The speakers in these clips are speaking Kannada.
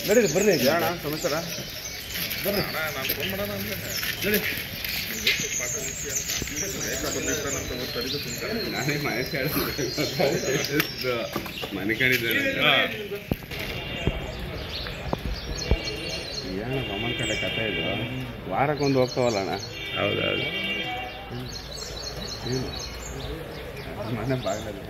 ನಡೀರಿ ಬರ್ರಿ ಅಣ್ಣ ಸಮಾಚಾರ ಬರ್ರಿ ನಾನು ಫೋನ್ ಮಾಡೋಣ ಅಂದ್ರೆ ನಡಿ ನಾನೇ ಮನೆ ಕಾಣಿದ್ದೇನೆ ಏನಣ್ಣ ಬೊಮ್ಮನ ಕಡೆ ಕಥೆ ಇದು ವಾರಕ್ಕೊಂದು ಹೋಗ್ತಾವಲ್ಲ ಅಣ್ಣ ಹೌದೌದು ಮನೆ ಬಾಗಿಲಲ್ಲಿ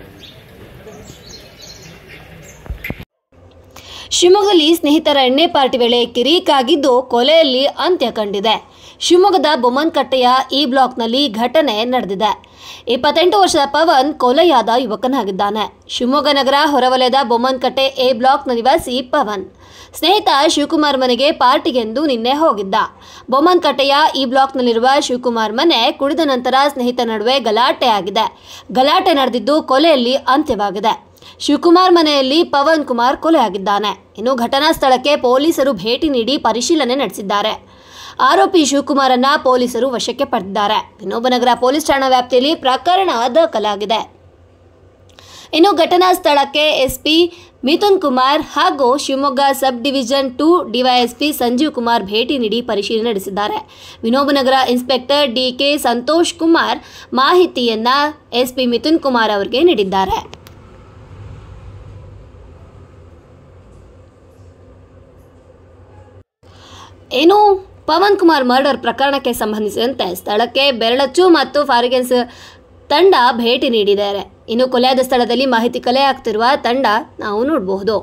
ಶಿವಮೊಗ್ಗದಲ್ಲಿ ಸ್ನೇಹಿತರ ಎಣ್ಣೆ ಪಾರ್ಟಿ ವೇಳೆ ಕಿರಿಕಾಗಿದ್ದು ಕೊಲೆಯಲ್ಲಿ ಅಂತ್ಯ ಕಂಡಿದೆ. ಶಿವಮೊಗ್ಗದ ಬೊಮ್ಮನಕಟ್ಟೆಯ ಈ ಬ್ಲಾಕ್ನಲ್ಲಿ ಘಟನೆ ನಡೆದಿದೆ. 28 ವರ್ಷದ ಪವನ್ ಕೊಲೆಯಾದ ಯುವಕನಾಗಿದ್ದಾನೆ. ಶಿವಮೊಗ್ಗ ನಗರ ಹೊರವಲಯದ ಬೊಮ್ಮನಕಟ್ಟೆ ಎ ಬ್ಲಾಕ್ನ ನಿವಾಸಿ ಪವನ್ ಸ್ನೇಹಿತ ಶಿವಕುಮಾರ್ ಮನೆಗೆ ಪಾರ್ಟಿಗೆಂದು ನಿನ್ನೆ ಹೋಗಿದ್ದ. ಬೊಮ್ಮನಕಟ್ಟೆಯ ಈ ಬ್ಲಾಕ್ನಲ್ಲಿರುವ ಶಿವಕುಮಾರ್ ಮನೆ ಕುಡಿದ ನಂತರ ಸ್ನೇಹಿತರ ನಡುವೆ ಗಲಾಟೆ ಆಗಿದೆ. ಗಲಾಟೆ ನಡೆದಿದ್ದು ಕೊಲೆಯಲ್ಲಿ ಅಂತ್ಯವಾಗಿದೆ. ಶಿವಕುಮಾರ್ ಮನೆಯಲ್ಲಿ ಪವನ್ ಕುಮಾರ್ ಕೊಲೆಯಾಗಿದ್ದಾನೆ. ಇನ್ನು ಘಟನಾ ಸ್ಥಳಕ್ಕೆ ಪೊಲೀಸರು ಭೇಟಿ ನೀಡಿ ಪರಿಶೀಲನೆ ನಡೆಸಿದ್ದಾರೆ. ಆರೋಪಿ ಶಿವಕುಮಾರನ್ನ ಪೊಲೀಸರು ವಶಕ್ಕೆ ಪಡೆದಿದ್ದಾರೆ. ವಿನೋಬನಗರ ಪೊಲೀಸ್ ಠಾಣಾ ವ್ಯಾಪ್ತಿಯಲ್ಲಿ ಪ್ರಕರಣ ದಾಖಲಾಗಿದೆ. ಇನ್ನು ಘಟನಾ ಸ್ಥಳಕ್ಕೆ ಎಸ್ಪಿ ಮಿಥುನ್ ಕುಮಾರ್ ಹಾಗೂ Shivamogga sub division 2 DYSP Sanjeev Kumar ಭೇಟಿ ನೀಡಿ ಪರಿಶೀಲನೆ ನಡೆಸಿದ್ದಾರೆ. ವಿನೋಬನಗರ ಇನ್ಸ್ಪೆಕ್ಟರ್ ಡಿಕೆ ಸಂತೋಷ್ ಕುಮಾರ್ ಮಾಹಿತಿಯನ್ನ ಎಸ್ಪಿ ಮಿಥುನ್ ಕುಮಾರ್ ಅವರಿಗೆ ನೀಡಿದ್ದಾರೆ. ಇನ್ನು ಪವನ್ ಕುಮಾರ್ ಮರ್ಡರ್ ಪ್ರಕರಣಕ್ಕೆ ಸಂಬಂಧಿಸಿದಂತೆ ಸ್ಥಳಕ್ಕೆ ಬೆರಳಚ್ಚು ಮತ್ತು ಫಾರೆನ್ಸಿಕ್ ತಂಡ ಭೇಟಿ ನೀಡಿದ್ದಾರೆ. ಇನ್ನು ಕೊಲೆಯಾದ ಸ್ಥಳದಲ್ಲಿ ಮಾಹಿತಿ ಕಲೆ ಹಾಕ್ತಿರುವ ತಂಡ ನಾವು ನೋಡಬಹುದು.